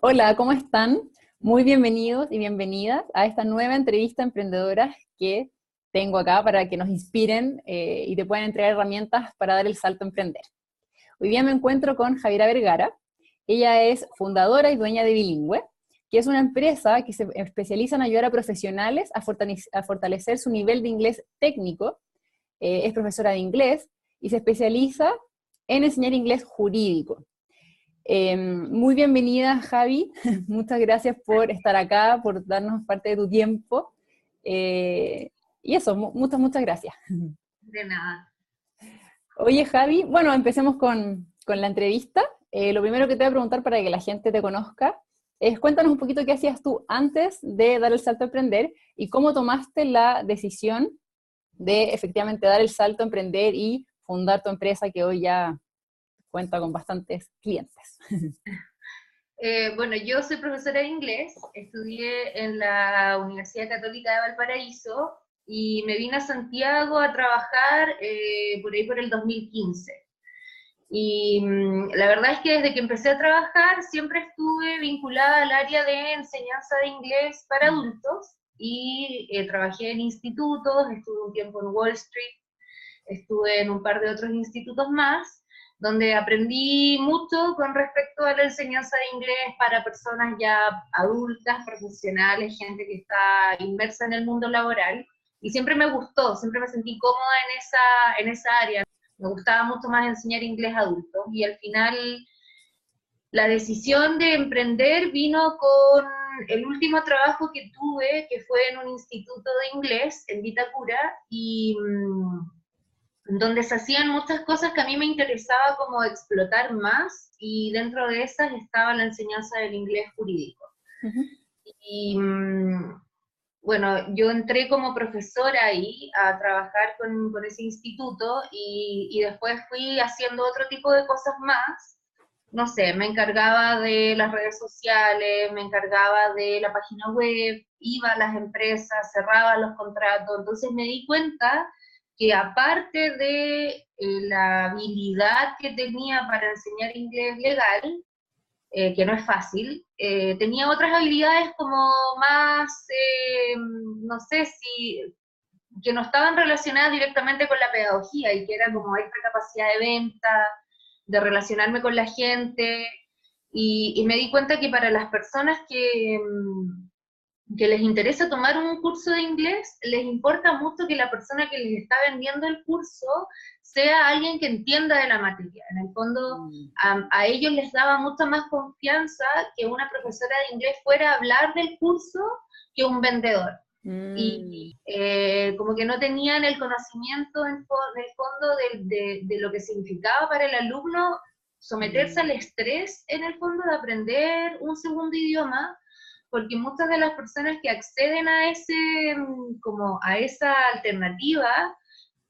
Hola, ¿cómo están? Muy bienvenidos y bienvenidas a esta nueva entrevista a emprendedoras que tengo acá para que nos inspiren y te puedan entregar herramientas para dar el salto a emprender. Hoy día me encuentro con Javiera Vergara. Ella es fundadora y dueña de Bilingüe, que es una empresa que se especializa en ayudar a profesionales a fortalecer su nivel de inglés técnico. Es profesora de inglés y se especializa en enseñar inglés jurídico. Muy bienvenida, Javi. Muchas gracias por estar acá, por darnos parte de tu tiempo. Y eso, muchas gracias. De nada. Oye, Javi, bueno, empecemos con la entrevista. Lo primero que te voy a preguntar para que la gente te conozca es cuéntanos un poquito qué hacías tú antes de dar el salto a emprender y cómo tomaste la decisión de efectivamente dar el salto a emprender y fundar tu empresa que hoy ya cuenta con bastantes clientes. Bueno, yo soy profesora de inglés, estudié en la Universidad Católica de Valparaíso y me vine a Santiago a trabajar por ahí por el 2015. Y la verdad es que desde que empecé a trabajar siempre estuve vinculada al área de enseñanza de inglés para adultos y trabajé en institutos, estuve un tiempo en Wall Street, estuve en un par de otros institutos más, donde aprendí mucho con respecto a la enseñanza de inglés para personas ya adultas, profesionales, gente que está inmersa en el mundo laboral. Y siempre me gustó, siempre me sentí cómoda en esa área. Me gustaba mucho más enseñar inglés a adultos. Y al final la decisión de emprender vino con el último trabajo que tuve, que fue en un instituto de inglés en Vitacura, y donde se hacían muchas cosas que a mí me interesaba como explotar más, y dentro de esas estaba la enseñanza del inglés jurídico. Uh -huh. Y bueno, yo entré como profesora ahí a trabajar con ese instituto y después fui haciendo otro tipo de cosas más. No sé, me encargaba de las redes sociales, me encargaba de la página web, iba a las empresas, cerraba los contratos, entonces me di cuenta que aparte de la habilidad que tenía para enseñar inglés legal, que no es fácil, tenía otras habilidades como más, no sé si, que no estaban relacionadas directamente con la pedagogía y que era como esta capacidad de venta, de relacionarme con la gente, y me di cuenta que para las personas que les interesa tomar un curso de inglés, les importa mucho que la persona que les está vendiendo el curso sea alguien que entienda de la materia. En el fondo, Mm. a ellos les daba mucha más confianza que una profesora de inglés fuera a hablar del curso que un vendedor. Mm. Y como que no tenían el conocimiento en el fondo de lo que significaba para el alumno someterse al Mm. estrés en el fondo de aprender un segundo idioma, porque muchas de las personas que acceden a como a esa alternativa,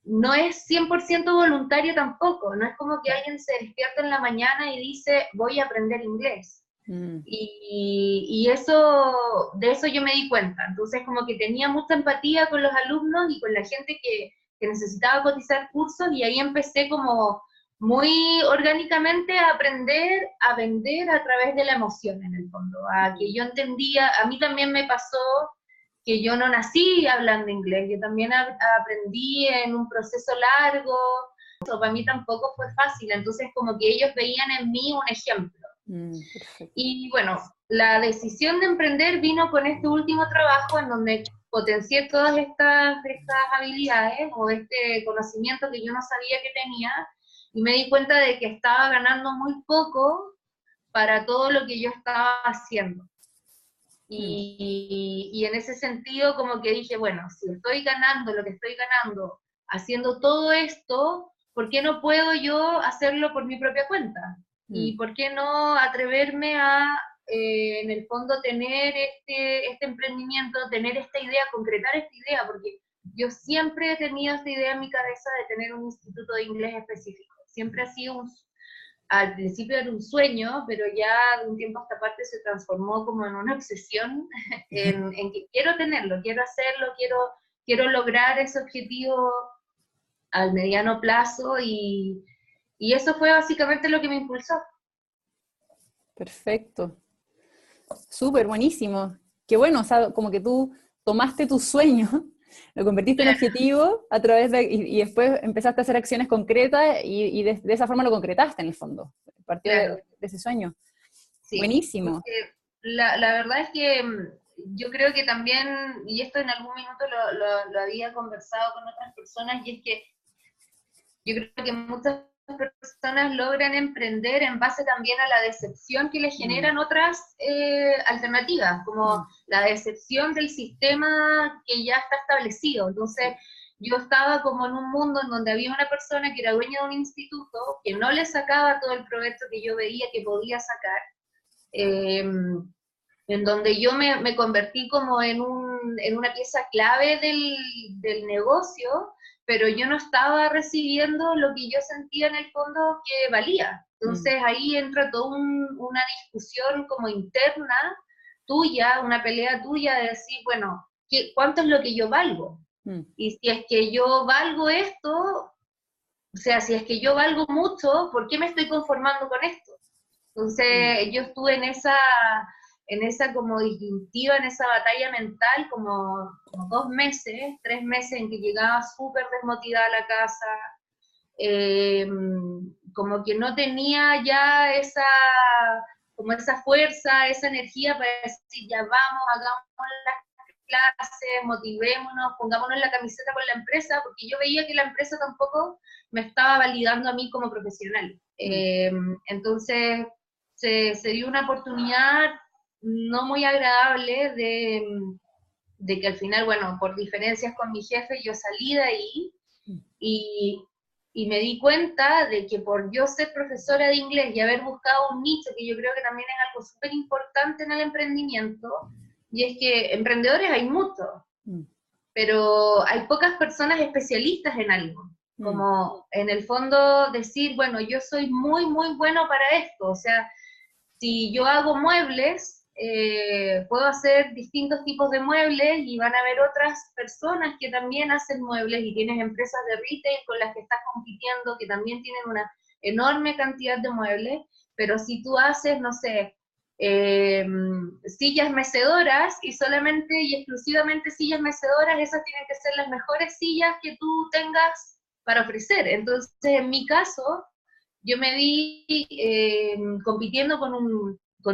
no es 100% voluntario tampoco, no es como que alguien se despierta en la mañana y dice, voy a aprender inglés. Mm. Y eso, de eso yo me di cuenta, entonces como que tenía mucha empatía con los alumnos y con la gente que necesitaba cotizar cursos, y ahí empecé como muy orgánicamente a aprender a vender a través de la emoción en el fondo, a que Mm. yo entendía, a mí también me pasó que yo no nací hablando inglés, yo también aprendí en un proceso largo, eso para mí tampoco fue fácil, entonces como que ellos veían en mí un ejemplo. Mm. Perfecto. Y bueno, la decisión de emprender vino con este último trabajo en donde potencié todas estas habilidades o este conocimiento que yo no sabía que tenía, y me di cuenta de que estaba ganando muy poco para todo lo que yo estaba haciendo. Mm. Y en ese sentido como que dije, bueno, si estoy ganando lo que estoy ganando haciendo todo esto, ¿por qué no puedo yo hacerlo por mi propia cuenta? ¿Y Mm. por qué no atreverme a, en el fondo, tener este emprendimiento, tener esta idea, concretar esta idea? Porque yo siempre he tenido esta idea en mi cabeza de tener un instituto de inglés específico. Siempre ha sido al principio era un sueño, pero ya de un tiempo a esta parte se transformó como en una obsesión en que quiero tenerlo, quiero hacerlo, quiero lograr ese objetivo al mediano plazo, y eso fue básicamente lo que me impulsó. Perfecto. Súper, buenísimo. Qué bueno, o sea, como que tú tomaste tu sueño, lo convertiste en Claro, objetivo a través de, y después empezaste a hacer acciones concretas y de esa forma lo concretaste en el fondo. Partió claro, de ese sueño. sí. Buenísimo. Porque la verdad es que yo creo que también, y esto en algún minuto lo había conversado con otras personas, y es que yo creo que muchas personas logran emprender en base también a la decepción que les Mm, generan otras alternativas, como mm, la decepción del sistema que ya está establecido. Entonces, sí. yo estaba como en un mundo en donde había una persona que era dueña de un instituto, que no le sacaba todo el provecho que yo veía que podía sacar, eh, en donde yo me convertí como en una pieza clave del negocio, pero yo no estaba recibiendo lo que yo sentía en el fondo que valía. Mm, Entonces ahí entra toda una discusión como interna tuya, una pelea tuya de decir, bueno, ¿cuánto es lo que yo valgo? mm, Y si es que yo valgo esto, o sea, si es que yo valgo mucho, ¿por qué me estoy conformando con esto? mm, Entonces yo estuve en esa como disyuntiva, en esa batalla mental, como 2 meses, 3 meses en que llegaba súper desmotivada a la casa, eh, como que no tenía ya como esa fuerza, esa energía para decir, ya vamos, hagamos las clases, motivémonos, pongámonos la camiseta con la empresa, porque yo veía que la empresa tampoco me estaba validando a mí como profesional. mm, Entonces se dio una oportunidad no muy agradable de que al final, bueno, por diferencias con mi jefe, yo salí de ahí mm, y, y me di cuenta de que por yo ser profesora de inglés y haber buscado un nicho, que yo creo que también es algo súper importante en el emprendimiento, y es que emprendedores hay muchos, mm, pero hay pocas personas especialistas en algo. mm, Como en el fondo decir, bueno, yo soy muy, muy bueno para esto. O sea, si yo hago muebles, puedo hacer distintos tipos de muebles y van a haber otras personas que también hacen muebles y tienes empresas de retail con las que estás compitiendo que también tienen una enorme cantidad de muebles, pero si tú haces, no sé, eh, sillas mecedoras y solamente y exclusivamente sillas mecedoras, esas tienen que ser las mejores sillas que tú tengas para ofrecer. Entonces, en mi caso, yo me vi compitiendo con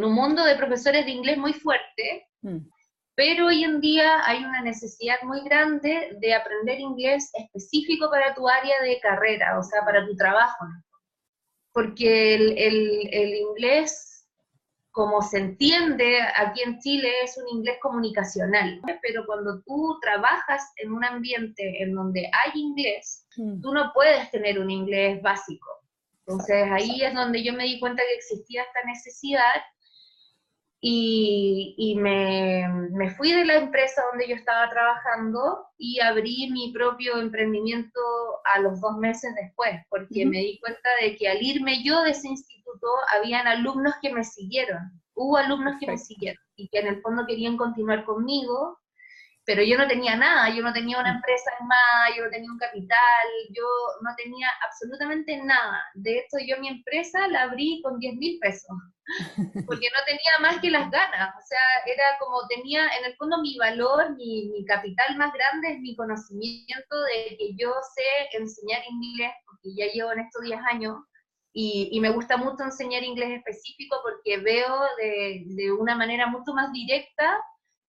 un mundo de profesores de inglés muy fuerte, mm. pero hoy en día hay una necesidad muy grande de aprender inglés específico para tu área de carrera, o sea, para tu trabajo, ¿no? Porque el inglés, como se entiende aquí en Chile, es un inglés comunicacional, pero cuando tú trabajas en un ambiente en donde hay inglés, Mm, tú no puedes tener un inglés básico. Entonces exacto. ahí es donde yo me di cuenta que existía esta necesidad y me fui de la empresa donde yo estaba trabajando y abrí mi propio emprendimiento a los 2 meses después, porque Ujú. me di cuenta de que al irme yo de ese instituto, habían alumnos que me siguieron, hubo alumnos que me Perfecto. siguieron y que en el fondo querían continuar conmigo, pero yo no tenía nada, yo no tenía una Mm, empresa armada, yo no tenía un capital, yo no tenía absolutamente nada. De hecho, yo mi empresa la abrí con 10.000 pesos porque no tenía más que las ganas, o sea, era como tenía, en el fondo mi valor, mi capital más grande es mi conocimiento de que yo sé enseñar inglés, porque ya llevo en estos 10 años, y me gusta mucho enseñar inglés específico porque veo de una manera mucho más directa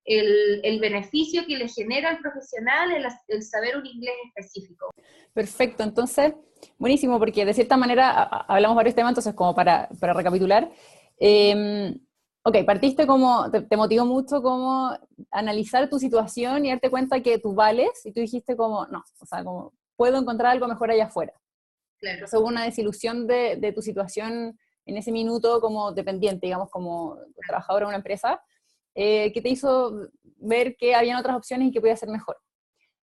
el beneficio que le genera al profesional el saber un inglés específico. perfecto, entonces, buenísimo, porque de cierta manera hablamos varios temas, entonces como para recapitular, eh, ok, partiste como, te motivó mucho como analizar tu situación y darte cuenta que tú vales, y tú dijiste como, no, o sea, como, puedo encontrar algo mejor allá afuera. Claro, Entonces hubo una desilusión de tu situación en ese minuto como dependiente, digamos, como trabajadora en una empresa, que te hizo ver que habían otras opciones y que podía ser mejor.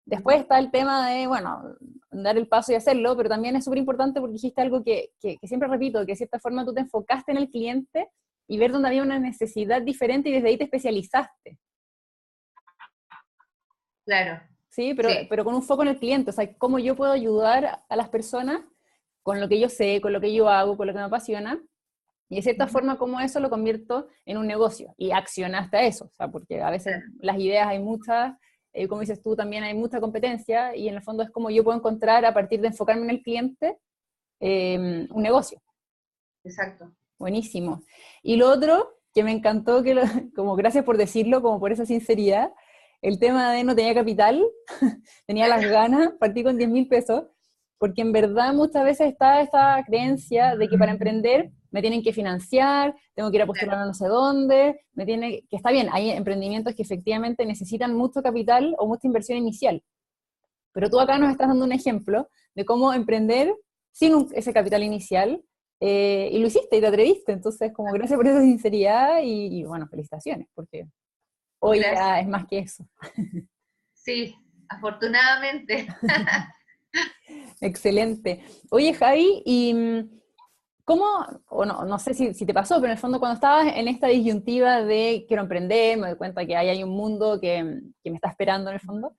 Después uh-huh. está el tema de, bueno, dar el paso y hacerlo, pero también es súper importante porque dijiste algo que siempre repito, que de cierta forma tú te enfocaste en el cliente y ver dónde había una necesidad diferente y desde ahí te especializaste, Claro, ¿sí? sí, Pero con un foco en el cliente, o sea, cómo yo puedo ayudar a las personas con lo que yo sé, con lo que yo hago, con lo que me apasiona, Y de cierta forma, como eso lo convierto en un negocio, y accionaste a eso, o sea, porque a veces las ideas hay muchas, como dices tú, también hay mucha competencia, y en el fondo es como yo puedo encontrar, a partir de enfocarme en el cliente, un negocio. Exacto. Buenísimo. Y lo otro, que me encantó, como gracias por decirlo, como por esa sinceridad, el tema de no tenía capital, tenía las ganas, partí con 10.000 pesos, porque en verdad muchas veces está esta creencia de que para emprender me tienen que financiar, tengo que ir a postular a no sé dónde, que está bien, hay emprendimientos que efectivamente necesitan mucho capital o mucha inversión inicial, pero tú acá nos estás dando un ejemplo de cómo emprender sin ese capital inicial, y lo hiciste y te atreviste, entonces como gracias por esa sinceridad y bueno, felicitaciones, porque hoy Gracias. ya es más que eso. Sí, afortunadamente. Excelente. Oye, Javi, ¿y cómo, o no sé si te pasó, pero en el fondo cuando estabas en esta disyuntiva de quiero emprender, me doy cuenta que ahí hay un mundo que me está esperando en el fondo,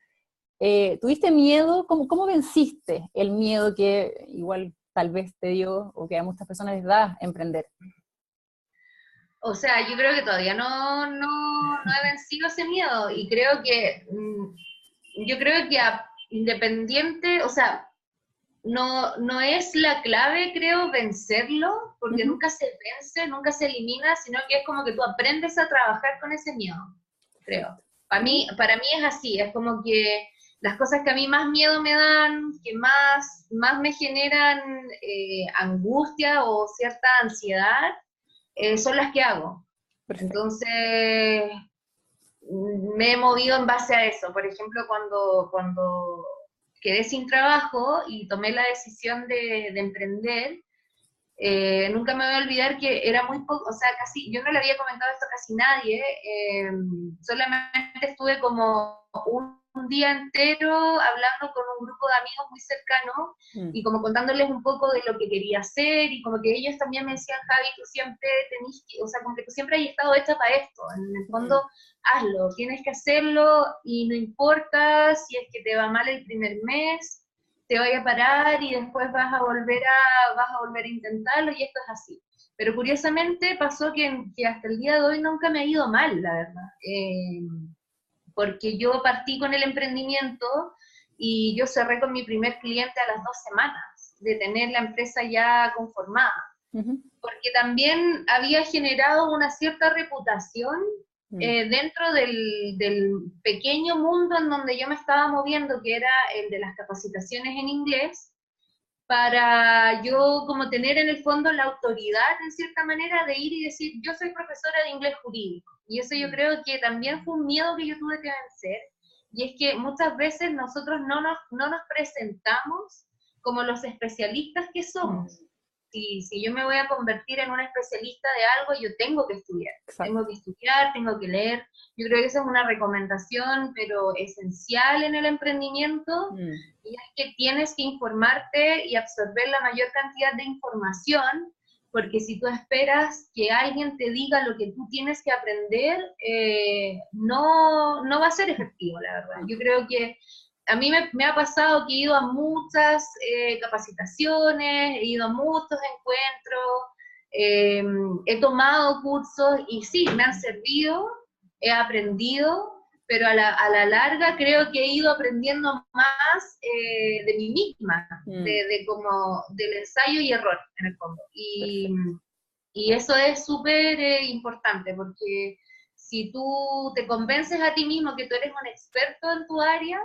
¿tuviste miedo? ¿Cómo venciste el miedo que igual tal vez te dio o que a muchas personas les da emprender? O sea, yo creo que todavía no he vencido ese miedo y creo que, yo creo que independiente, o sea, no es la clave, creo, vencerlo, porque Ujú. nunca se vence, nunca se elimina, sino que es como que tú aprendes a trabajar con ese miedo, creo. Perfecto. Para mí es así, es como que las cosas que a mí más miedo me dan, que más me generan angustia o cierta ansiedad, son las que hago. Perfecto. Entonces, me he movido en base a eso. Por ejemplo, cuando quedé sin trabajo y tomé la decisión de emprender, nunca me voy a olvidar que era muy poco, o sea, casi, yo no le había comentado esto a casi nadie, solamente estuve como un día entero hablando con un grupo de amigos muy cercanos Mm. y como contándoles un poco de lo que quería hacer y como que ellos también me decían, Javi, tú siempre tenés que, o sea, como que tú siempre has estado hecha para esto, en el fondo Mm. hazlo, tienes que hacerlo y no importa si es que te va mal el primer mes, te vaya a parar y después vas a volver a intentarlo y esto es así. Pero curiosamente pasó que hasta el día de hoy nunca me ha ido mal, la verdad. Porque yo partí con el emprendimiento y yo cerré con mi primer cliente a las 2 semanas de tener la empresa ya conformada. Ujú. Porque también había generado una cierta reputación Mm. dentro del pequeño mundo en donde yo me estaba moviendo, que era el de las capacitaciones en inglés, para yo como tener en el fondo la autoridad, en cierta manera, de ir y decir, yo soy profesora de inglés jurídico. Y eso yo creo que también fue un miedo que yo tuve que vencer. Y es que muchas veces nosotros no nos presentamos como los especialistas que Mm. somos. Si yo me voy a convertir en una especialista de algo, yo Exacto. tengo que estudiar, tengo que leer. Yo creo que esa es una recomendación, pero esencial en el emprendimiento, Mm. y es que tienes que informarte y absorber la mayor cantidad de información, porque si tú esperas que alguien te diga lo que tú tienes que aprender, no va a ser efectivo, la verdad. No. Yo creo que a mí me ha pasado que he ido a muchas capacitaciones, he ido a muchos encuentros, he tomado cursos y sí, me han servido, he aprendido, pero a la larga creo que he ido aprendiendo más de mí misma, Mm. como del ensayo y error en el fondo. Perfecto. Y eso es súper importante porque si tú te convences a ti mismo que tú eres un experto en tu área,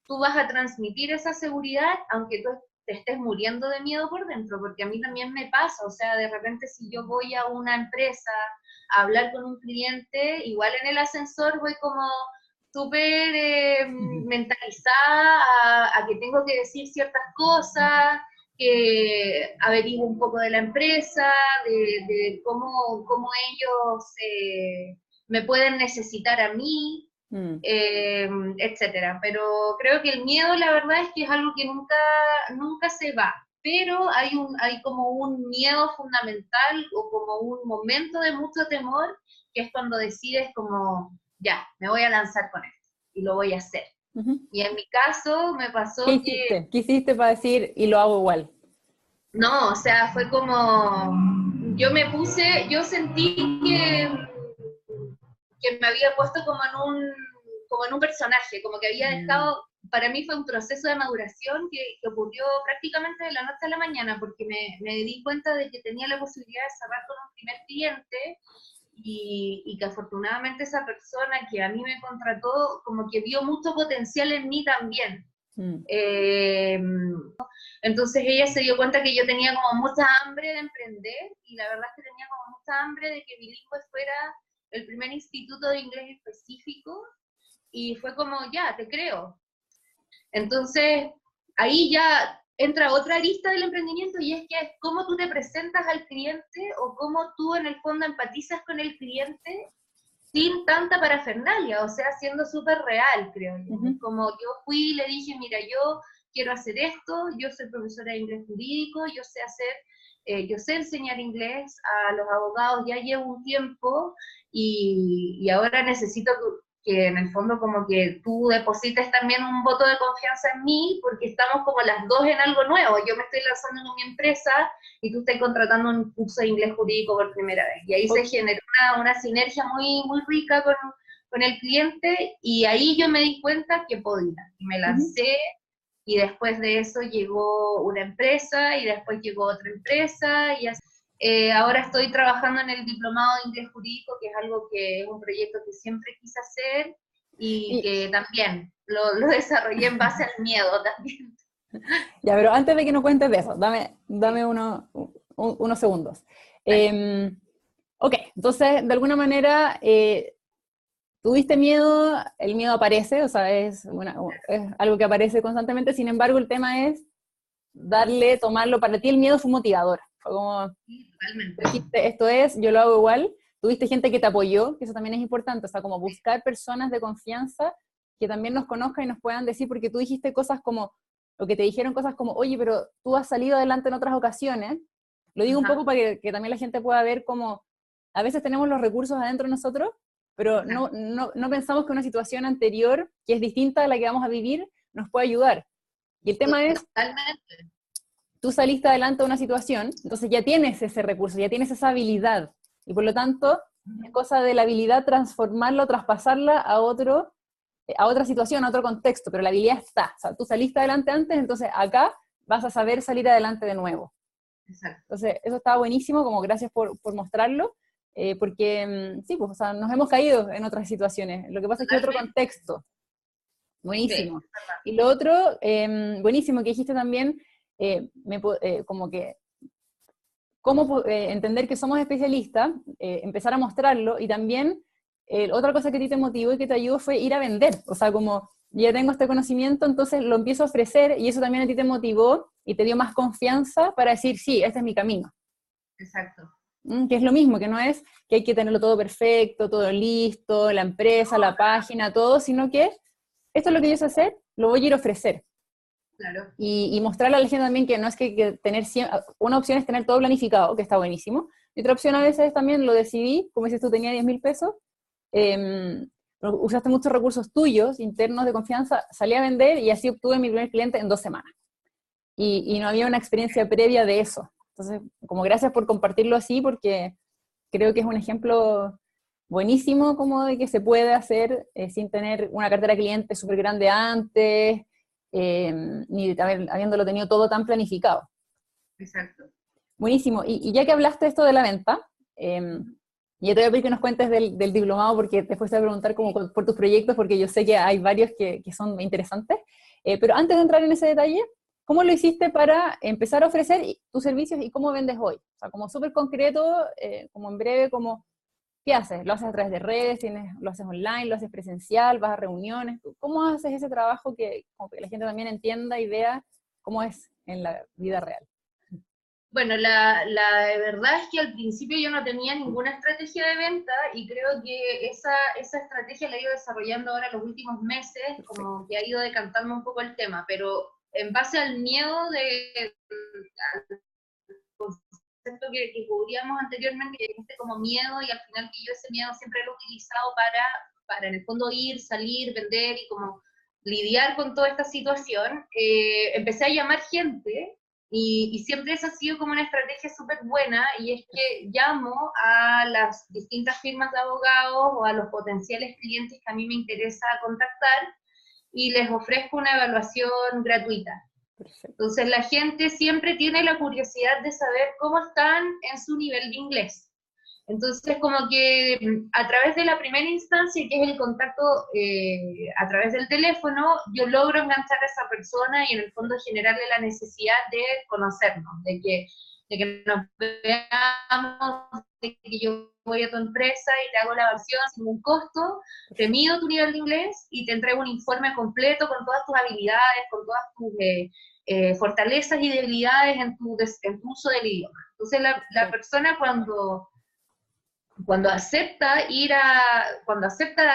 tú vas a transmitir esa seguridad, aunque tú te estés muriendo de miedo por dentro, porque a mí también me pasa, o sea, de repente si yo voy a una empresa a hablar con un cliente, igual en el ascensor voy como súper mentalizada a que tengo que decir ciertas cosas, que averiguo un poco de la empresa, de cómo ellos me pueden necesitar a mí, Mm. etcétera. Pero creo que el miedo, la verdad, es que es algo que nunca se va. Pero hay como un miedo fundamental o como un momento de mucho temor, que es cuando decides como, ya, me voy a lanzar con esto y lo voy a hacer. Ujú. Y en mi caso me ¿Qué pasó que hiciste? ¿Qué hiciste para decir y lo hago igual? no, o sea, fue como, yo sentí que me había puesto como en un personaje, como que había dejado, para mí fue un proceso de maduración que ocurrió prácticamente de la noche a la mañana, porque me di cuenta de que tenía la posibilidad de cerrar con un primer cliente, y que afortunadamente esa persona que a mí me contrató, como que vio mucho potencial en mí también. Entonces ella se dio cuenta que yo tenía como mucha hambre de emprender, y la verdad es que tenía como mucha hambre de que Bilingüe fuera el primer instituto de inglés específico, y fue como, ya, te creo. Entonces ahí ya entra otra arista del emprendimiento, y es que es cómo tú te presentas al cliente, o cómo tú en el fondo empatizas con el cliente sin tanta parafernalia, o sea, siendo súper real, creo yo. Como yo fui y le dije, mira, yo quiero hacer esto, yo soy profesora de inglés jurídico, yo sé enseñar inglés a los abogados, ya llevo un tiempo, y ahora necesito que en el fondo como que tú deposites también un voto de confianza en mí, porque estamos como las dos en algo nuevo. Yo me estoy lanzando con mi empresa, y tú estás contratando un curso de inglés jurídico por primera vez. Y ahí se generó una sinergia muy, muy rica con el cliente, y ahí yo me di cuenta que podía. Y me lancé, y después de eso llegó una empresa, y después llegó otra empresa, y así. Ahora estoy trabajando en el diplomado de inglés jurídico, que es algo que es un proyecto que siempre quise hacer, y que también lo desarrollé en base al miedo también. Ya, pero antes de que nos cuentes de eso, dame unos segundos. Ok, entonces, de alguna manera, tuviste miedo, el miedo aparece, o sea, es algo que aparece constantemente, sin embargo, el tema es tomarlo, para ti el miedo fue un motivador, fue como, Sí, totalmente. dijiste, esto es, yo lo hago igual, tuviste gente que te apoyó, que eso también es importante, o sea, como buscar personas de confianza que también nos conozcan y nos puedan decir, porque tú dijiste cosas como, o que te dijeron cosas como, oye, pero tú has salido adelante en otras ocasiones, lo digo un poco para que también la gente pueda ver cómo a veces tenemos los recursos adentro de nosotros, pero no pensamos que una situación anterior, que es distinta a la que vamos a vivir, nos puede ayudar. Y el tema es, totalmente. Tú saliste adelante de una situación, entonces ya tienes ese recurso, ya tienes esa habilidad, y por lo tanto, es cosa de la habilidad transformarla o traspasarla a otra situación, a otro contexto, pero la habilidad está. O sea, tú saliste adelante antes, entonces acá vas a saber salir adelante de nuevo. Exacto. Entonces, eso estaba buenísimo, como gracias por mostrarlo, porque sí, pues, o sea, nos hemos caído en otras situaciones. Lo que pasa es que es otro contexto. Buenísimo. Sí, Y lo otro, buenísimo que dijiste también, como que cómo entender que somos especialistas, empezar a mostrarlo, y también otra cosa que a ti te motivó y que te ayudó fue ir a vender, o sea, como ya tengo este conocimiento, entonces lo empiezo a ofrecer, y eso también a ti te motivó y te dio más confianza para decir, sí, este es mi camino. exacto. Que es lo mismo, que no es que hay que tenerlo todo perfecto, todo listo, la empresa, la página, todo, sino que esto es lo que yo sé hacer, lo voy a ir a ofrecer. Claro. Y mostrarle a la gente también que no es que tener una opción es tener todo planificado, que está buenísimo, y otra opción a veces también lo decidí, como dices tú, tenía 10.000 pesos, usaste muchos recursos tuyos, internos de confianza, salí a vender y así obtuve mi primer cliente en 2 semanas. Y no había una experiencia previa de eso. Entonces, como gracias por compartirlo así, porque creo que es un ejemplo buenísimo como de que se puede hacer sin tener una cartera de clientes súper grande antes, ni habiéndolo tenido todo tan planificado. Exacto. Buenísimo. Y ya que hablaste esto de la venta, ya te voy a pedir que nos cuentes del diplomado, porque después te voy a preguntar como por tus proyectos, porque yo sé que hay varios que son interesantes. Pero antes de entrar en ese detalle, ¿cómo lo hiciste para empezar a ofrecer tus servicios y cómo vendes hoy? O sea, como súper concreto, como en breve, como ¿qué haces? ¿Lo haces a través de redes? ¿Lo haces online? ¿Lo haces presencial? ¿Vas a reuniones? ¿Cómo haces ese trabajo como que la gente también entienda y vea cómo es en la vida real? Bueno, la verdad es que al principio yo no tenía ninguna estrategia de venta, y creo que esa estrategia la he ido desarrollando ahora los últimos meses, como que ha ido decantando un poco el tema, pero en base al miedo al concepto que cubríamos anteriormente, que existe como miedo, y al final que yo ese miedo siempre lo he utilizado para en el fondo ir, salir, vender y como lidiar con toda esta situación, empecé a llamar gente, Y siempre esa ha sido como una estrategia súper buena, y es que llamo a las distintas firmas de abogados o a los potenciales clientes que a mí me interesa contactar y les ofrezco una evaluación gratuita. Perfecto. Entonces la gente siempre tiene la curiosidad de saber cómo están en su nivel de inglés. Entonces, como que a través de la primera instancia, que es el contacto a través del teléfono, yo logro enganchar a esa persona y en el fondo generarle la necesidad de conocernos, de que nos veamos, de que yo voy a tu empresa y te hago la evaluación sin ningún costo, te mido tu nivel de inglés y te entrego un informe completo con todas tus habilidades, con todas tus fortalezas y debilidades en tu uso del idioma. Entonces, la persona cuando acepta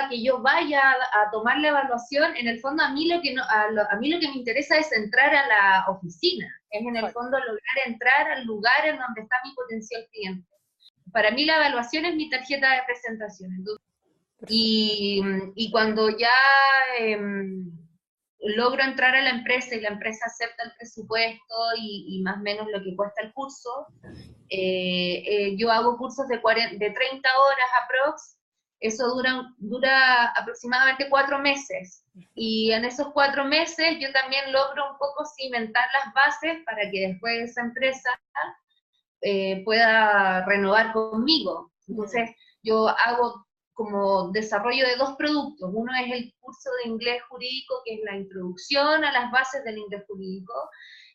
que yo vaya a tomar la evaluación, en el fondo a mí lo que me interesa es entrar a la oficina, es en el fondo lograr entrar al lugar en donde está mi potencial cliente. Para mí la evaluación es mi tarjeta de presentación. Entonces, y cuando ya logro entrar a la empresa y la empresa acepta el presupuesto y más o menos lo que cuesta el curso, yo hago cursos de 30 horas aprox, eso dura aproximadamente 4 meses, y en esos 4 meses yo también logro un poco cimentar las bases para que después esa empresa pueda renovar conmigo. Entonces yo hago como desarrollo de 2 productos. Uno es el curso de inglés jurídico, que es la introducción a las bases del inglés jurídico,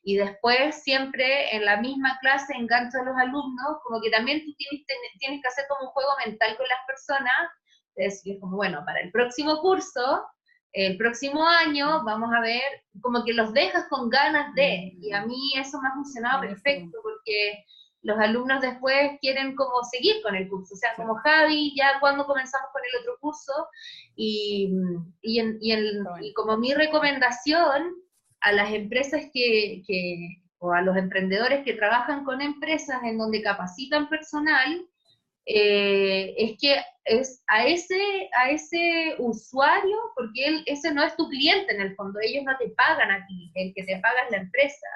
y después siempre en la misma clase engancho a los alumnos, como que también tú tienes que hacer como un juego mental con las personas, es decir, como bueno, para el próximo curso, el próximo año, vamos a ver, como que los dejas con ganas de, y a mí eso me ha funcionado perfecto, porque los alumnos después quieren como seguir con el curso, o sea, como Javi, ya cuando comenzamos con el otro curso, y como mi recomendación a las empresas o a los emprendedores que trabajan con empresas en donde capacitan personal, es que es a ese usuario, porque ese no es tu cliente en el fondo, ellos no te pagan a ti, el que te paga es la empresa.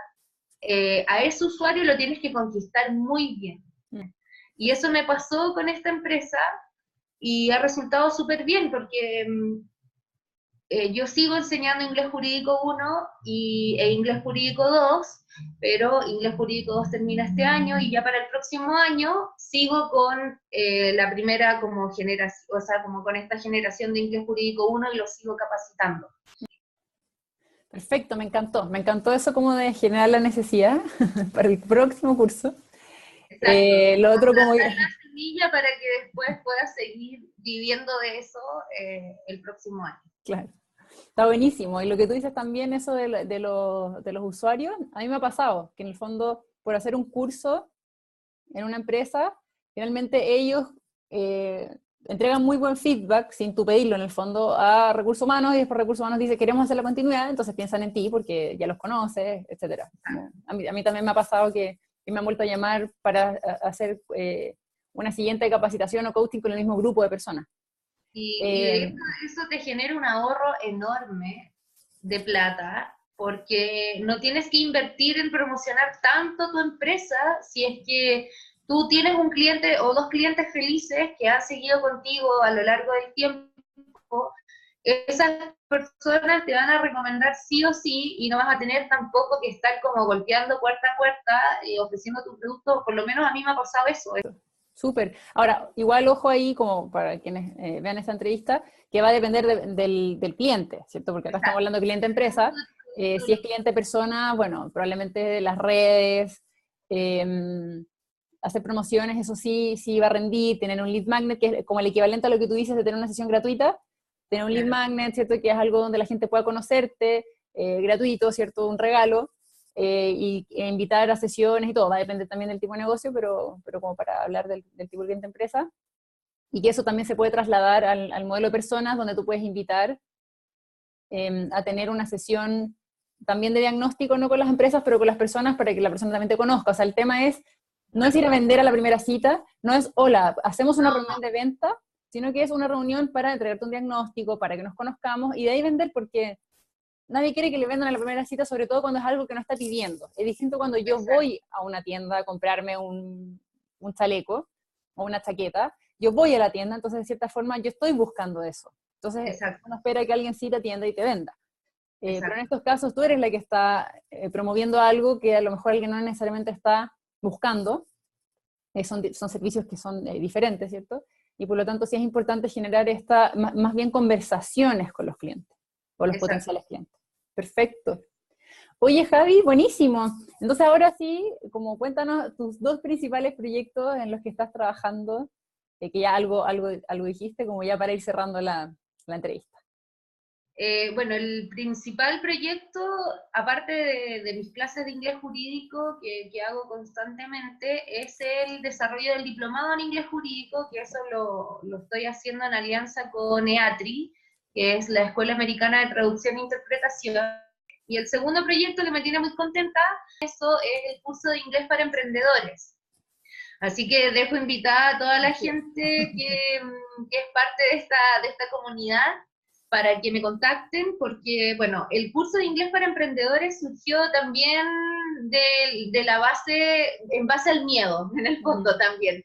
A ese usuario lo tienes que conquistar muy bien. Y eso me pasó con esta empresa y ha resultado súper bien, porque yo sigo enseñando inglés jurídico 1 e inglés jurídico 2, pero inglés jurídico 2 termina este año y ya para el próximo año sigo con la primera como generación, o sea, como con esta generación de inglés jurídico 1 y lo sigo capacitando. Perfecto, me encantó eso como de generar la necesidad para el próximo curso. Exacto. Lo otro como... Dar la semilla para que después puedas seguir viviendo de eso el próximo año. Claro, está buenísimo. Y lo que tú dices también, eso de los usuarios, a mí me ha pasado, que en el fondo, por hacer un curso en una empresa, finalmente ellos entregan muy buen feedback, sin tú pedirlo en el fondo, a Recursos Humanos, y después Recursos Humanos dice, queremos hacer la continuidad, entonces piensan en ti porque ya los conoces, etc. A mí también me ha pasado que me han vuelto a llamar para hacer una siguiente capacitación o coaching con el mismo grupo de personas. Y de eso te genera un ahorro enorme de plata, porque no tienes que invertir en promocionar tanto tu empresa si es que tú tienes un cliente o 2 clientes felices que han seguido contigo a lo largo del tiempo. Esas personas te van a recomendar sí o sí, y no vas a tener tampoco que estar como golpeando puerta a puerta ofreciendo tu producto. Por lo menos a mí me ha pasado eso. Súper. Ahora, igual ojo ahí, como para quienes vean esta entrevista, que va a depender del cliente, ¿cierto? Porque acá estamos hablando de cliente-empresa. Si es cliente-persona, bueno, probablemente las redes, hacer promociones, eso sí va a rendir, tener un lead magnet, que es como el equivalente a lo que tú dices de tener una sesión gratuita, tener un lead magnet, ¿cierto? Que es algo donde la gente pueda conocerte, gratuito, ¿cierto? Un regalo. E invitar a sesiones y todo, va a depender también del tipo de negocio, pero como para hablar del tipo de cliente empresa, y que eso también se puede trasladar al modelo de personas, donde tú puedes invitar a tener una sesión también de diagnóstico, no con las empresas, pero con las personas, para que la persona también te conozca. O sea, el tema no es ir a vender a la primera cita, no es, hola, hacemos una reunión de venta, sino que es una reunión para entregarte un diagnóstico, para que nos conozcamos, y de ahí vender, porque nadie quiere que le vendan a la primera cita, sobre todo cuando es algo que no está pidiendo. Es distinto cuando yo voy a una tienda a comprarme un chaleco o una chaqueta, yo voy a la tienda, entonces de cierta forma yo estoy buscando eso. Entonces uno espera que alguien sí te atienda y te venda. Pero en estos casos tú eres la que está promoviendo algo que a lo mejor alguien no necesariamente está buscando. Son servicios que son diferentes, ¿cierto? Y por lo tanto sí es importante generar más bien conversaciones con los clientes, o los potenciales clientes. Perfecto. Oye, Javi, buenísimo. Entonces ahora sí, como cuéntanos tus 2 principales proyectos en los que estás trabajando, que ya algo dijiste, como ya para ir cerrando la entrevista. Bueno, el principal proyecto, aparte de mis clases de inglés jurídico que hago constantemente, es el desarrollo del diplomado en inglés jurídico, que eso lo estoy haciendo en alianza con EATRI, que es la Escuela Americana de Traducción e Interpretación. Y el segundo proyecto que me tiene muy contenta, eso es el curso de inglés para emprendedores. Así que dejo invitada a toda la gente que es parte de esta comunidad para que me contacten, porque, bueno, el curso de inglés para emprendedores surgió también en base al miedo, en el fondo también.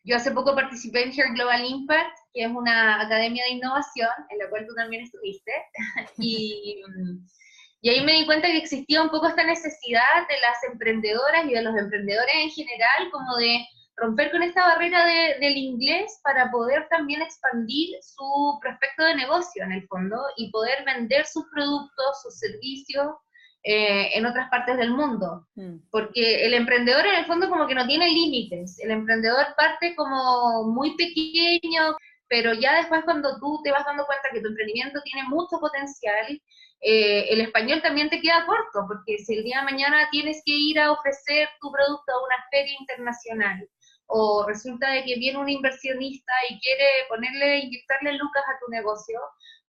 Yo hace poco participé en Here Global Impact, que es una academia de innovación, en la cual tú también estuviste, y ahí me di cuenta que existía un poco esta necesidad de las emprendedoras y de los emprendedores en general, como de romper con esta barrera del inglés para poder también expandir su prospecto de negocio en el fondo y poder vender sus productos, sus servicios en otras partes del mundo. Porque el emprendedor en el fondo como que no tiene límites, el emprendedor parte como muy pequeño, pero ya después cuando tú te vas dando cuenta que tu emprendimiento tiene mucho potencial, el español también te queda corto, porque si el día de mañana tienes que ir a ofrecer tu producto a una feria internacional, o resulta de que viene un inversionista y quiere inyectarle lucas a tu negocio,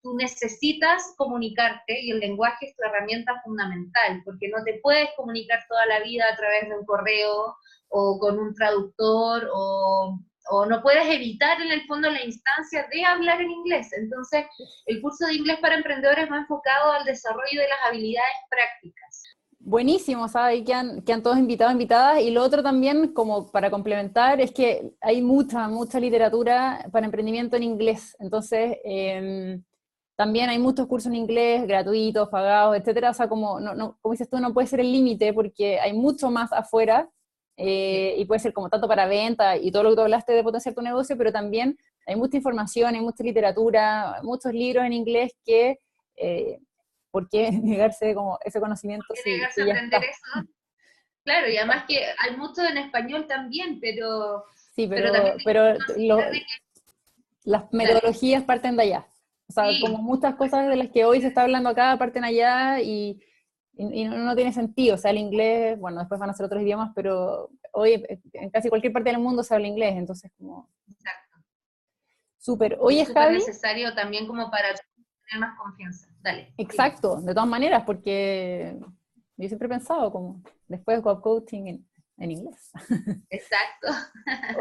tú necesitas comunicarte y el lenguaje es tu herramienta fundamental, porque no te puedes comunicar toda la vida a través de un correo o con un traductor o no puedes evitar en el fondo la instancia de hablar en inglés. Entonces, el curso de inglés para emprendedores va enfocado al desarrollo de las habilidades prácticas. Buenísimo, ¿sabes? Quedan todos invitados, invitadas. Y lo otro también, como para complementar, es que hay mucha literatura para emprendimiento en inglés. Entonces, también hay muchos cursos en inglés, gratuitos, pagados, etcétera. O sea, como dices tú, no puede ser el límite porque hay mucho más afuera y puede ser como tanto para venta y todo lo que tú hablaste de potenciar tu negocio, pero también hay mucha información, hay mucha literatura, muchos libros en inglés que... ¿por qué negarse como ese conocimiento? ¿Por qué negarse a aprender eso? Claro, y además que hay mucho en español también, pero... Sí, también las metodologías parten de allá. O sea, como muchas cosas de las que hoy se está hablando acá parten allá y no tiene sentido. O sea, el inglés, bueno, después van a ser otros idiomas, pero hoy en casi cualquier parte del mundo se habla inglés, entonces como... Exacto. Súper. Oye, es súper Javi... necesario también como para tener más confianza. Dale. Exacto, de todas maneras, porque yo siempre he pensado como después de coaching en inglés. Exacto.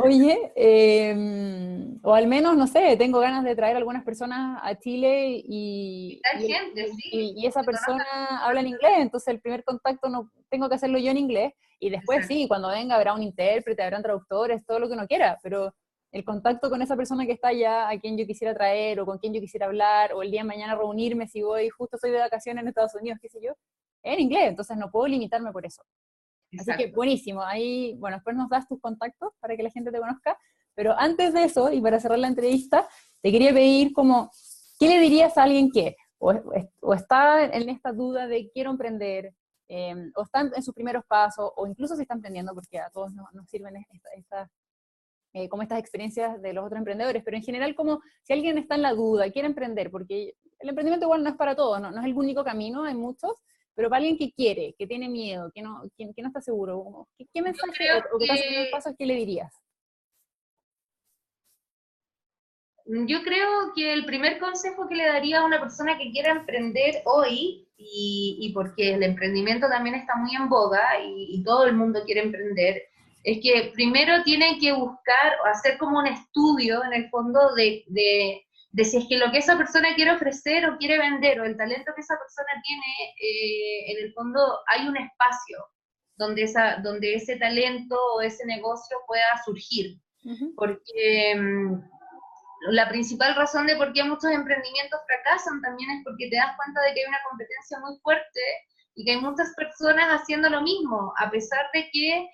Oye, o al menos, no sé, tengo ganas de traer algunas personas a Chile y esa persona habla en inglés, entonces el primer contacto no tengo que hacerlo yo en inglés, y después sí, cuando venga habrá un intérprete, habrán traductores, todo lo que uno quiera, pero el contacto con esa persona que está allá, a quien yo quisiera traer, o con quien yo quisiera hablar, o el día de mañana reunirme si voy, justo estoy de vacaciones en Estados Unidos, qué sé yo, en inglés, entonces no puedo limitarme por eso. Así que buenísimo, ahí, bueno, después nos das tus contactos para que la gente te conozca, pero antes de eso, y para cerrar la entrevista, te quería pedir como, ¿qué le dirías a alguien que o está en esta duda de quiero emprender, o están en sus primeros pasos, o incluso si están emprendiendo, porque a todos nos sirven como estas experiencias de los otros emprendedores, pero en general como si alguien está en la duda, quiere emprender, porque el emprendimiento igual no es para todos, no es el único camino, hay muchos, pero para alguien que quiere, que tiene miedo, que no está seguro, ¿qué mensaje o qué pasos que le dirías? Yo creo que el primer consejo que le daría a una persona que quiera emprender hoy, y porque el emprendimiento también está muy en boga y todo el mundo quiere emprender, es que primero tienen que buscar o hacer como un estudio en el fondo de de si es que lo que esa persona quiere ofrecer o quiere vender, o el talento que esa persona tiene, en el fondo hay un espacio donde ese talento o ese negocio pueda surgir. Porque la principal razón de por qué muchos emprendimientos fracasan también es porque te das cuenta de que hay una competencia muy fuerte y que hay muchas personas haciendo lo mismo, a pesar de que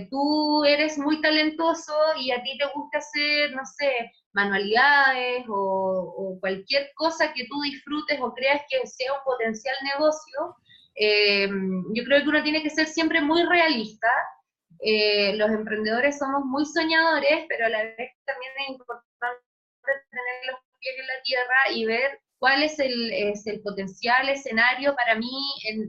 tú eres muy talentoso y a ti te gusta hacer, no sé, manualidades o cualquier cosa que tú disfrutes o creas que sea un potencial negocio. Yo creo que uno tiene que ser siempre muy realista. Los emprendedores somos muy soñadores, pero a la vez también es importante tener los pies en la tierra y ver cuál es el potencial escenario para mí en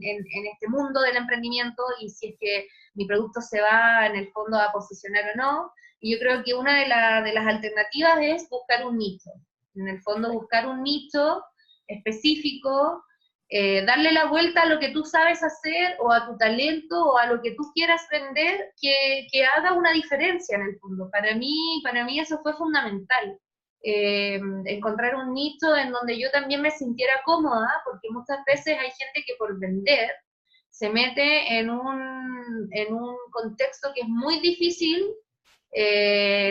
este mundo del emprendimiento y si es que mi producto se va en el fondo a posicionar o no. Y yo creo que una de las alternativas es buscar un nicho. En el fondo, buscar un nicho específico, darle la vuelta a lo que tú sabes hacer o a tu talento o a lo que tú quieras vender que haga una diferencia en el fondo. Para mí eso fue fundamental. Encontrar un nicho en donde yo también me sintiera cómoda, porque muchas veces hay gente que por vender se mete en un contexto que es muy difícil,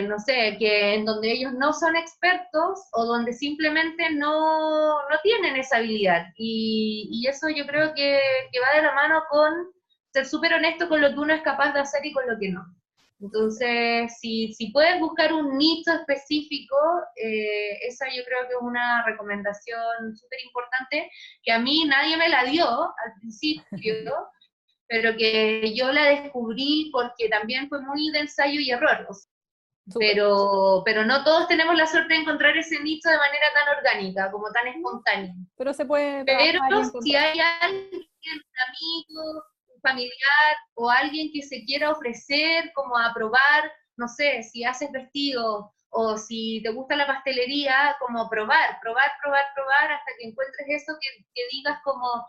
no sé, que en donde ellos no son expertos o donde simplemente no tienen esa habilidad. Y eso yo creo que va de la mano con ser súper honesto con lo que uno es capaz de hacer y con lo que no. Entonces, si puedes buscar un nicho específico, esa yo creo que es una recomendación súper importante, que a mí nadie me la dio al principio, pero que yo la descubrí porque también fue muy de ensayo y error. O sea, pero no todos tenemos la suerte de encontrar ese nicho de manera tan orgánica, como tan espontánea. Pero se puede Pero trabajar y si encontrar. hay alguien, un amigo, un familiar o alguien que se quiera ofrecer como a probar, no sé, si haces vestidos o si te gusta la pastelería, como probar hasta que encuentres eso que digas como,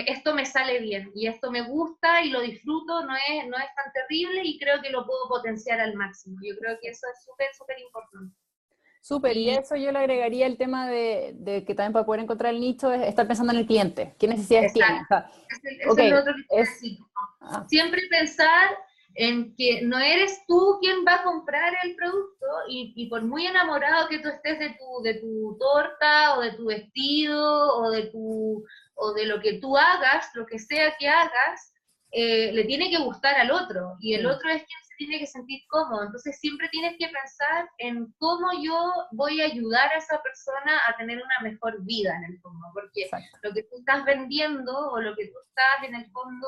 esto me sale bien y esto me gusta y lo disfruto, no es tan terrible y creo que lo puedo potenciar al máximo. Yo creo que eso es súper, súper importante. Súper, y eso yo le agregaría el tema de que también para poder encontrar el nicho es estar pensando en el cliente, qué necesidades tiene. O Exacto. sea, Eso es lo otro que quiero decir. Ah, Siempre pensar en que no eres tú quien va a comprar el producto y por muy enamorado que tú estés de tu torta o de tu vestido o de lo que tú hagas, lo que sea que hagas, le tiene que gustar al otro y el otro es quien se tiene que sentir cómodo. Entonces siempre tienes que pensar en cómo yo voy a ayudar a esa persona a tener una mejor vida en el fondo, porque exacto. lo que tú estás vendiendo o lo que tú estás en el fondo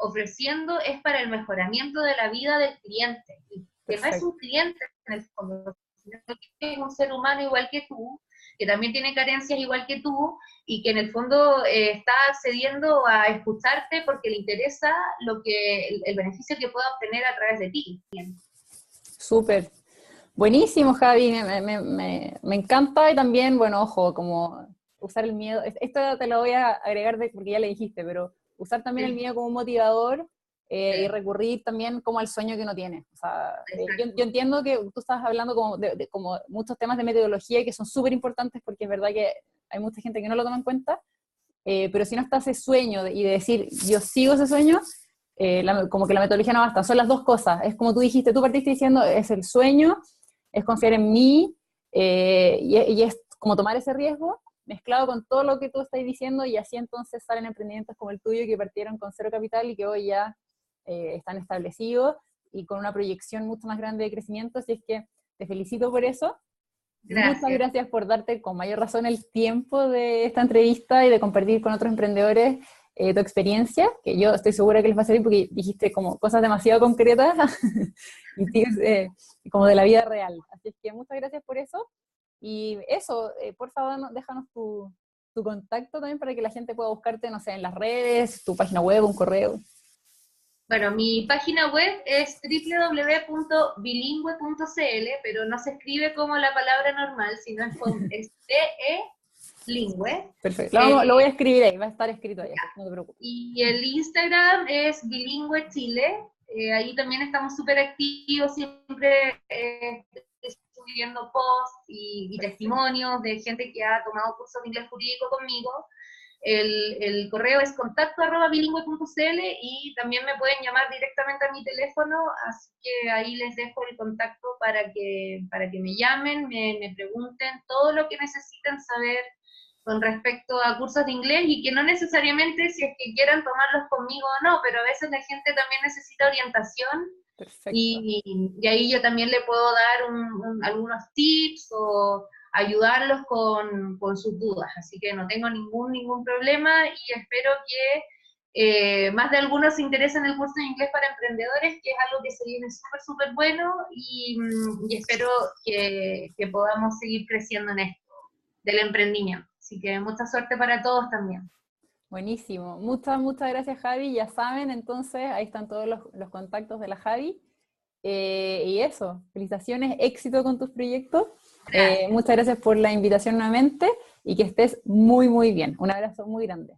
ofreciendo es para el mejoramiento de la vida del cliente, y que no es un cliente en el fondo, sino que es un ser humano igual que tú, que también tiene carencias igual que tú, y que en el fondo está accediendo a escucharte porque le interesa el beneficio que pueda obtener a través de ti. Súper. Buenísimo, Javi, me encanta y también, bueno, ojo, como usar el miedo, esto te lo voy a agregar porque ya le dijiste, pero usar también el miedo como un motivador y recurrir también como al sueño que uno tiene. O sea, yo entiendo que tú estás hablando como de como muchos temas de metodología que son súper importantes porque es verdad que hay mucha gente que no lo toma en cuenta, pero si no está ese sueño y de decir, yo sigo ese sueño, como que la metodología no basta, son las dos cosas, es como tú dijiste, tú partiste diciendo, es el sueño, es confiar en mí, y es como tomar ese riesgo, mezclado con todo lo que tú estás diciendo, y así entonces salen emprendimientos como el tuyo, que partieron con cero capital y que hoy ya están establecidos, y con una proyección mucho más grande de crecimiento, así es que te felicito por eso. Gracias. Muchas gracias por darte con mayor razón el tiempo de esta entrevista y de compartir con otros emprendedores tu experiencia, que yo estoy segura que les va a servir porque dijiste como cosas demasiado concretas y tips, como de la vida real. Así es que muchas gracias por eso. Y eso, por favor, déjanos tu contacto también para que la gente pueda buscarte, no sé, en las redes, tu página web, un correo. Bueno, mi página web es www.bilingüe.cl, pero no se escribe como la palabra normal, sino es bilingüe. Perfecto. Lo voy a escribir ahí, va a estar escrito ahí, no te preocupes. Y el Instagram es bilingüe Chile. Ahí también estamos súper activos, siempre subiendo posts y testimonios de gente que ha tomado cursos de inglés jurídico conmigo. El correo es contacto@bilingüe.cl y también me pueden llamar directamente a mi teléfono, así que ahí les dejo el contacto para que me llamen, me pregunten todo lo que necesiten saber con respecto a cursos de inglés y que no necesariamente si es que quieran tomarlos conmigo o no, pero a veces la gente también necesita orientación. Perfecto. Y ahí yo también le puedo dar algunos tips o ayudarlos con sus dudas, así que no tengo ningún problema y espero que más de algunos se interesen en el curso de inglés para emprendedores, que es algo que se viene súper bueno y espero que podamos seguir creciendo en esto del emprendimiento. Así que mucha suerte para todos también. Buenísimo. Muchas gracias, Javi. Ya saben, entonces, ahí están todos los contactos de la Javi. Y eso, felicitaciones, éxito con tus proyectos. Muchas gracias por la invitación nuevamente y que estés muy bien. Un abrazo muy grande.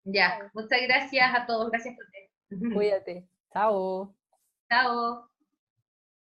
Ya, muchas gracias a todos. Gracias por ustedes. Cuídate. Chao. Chao.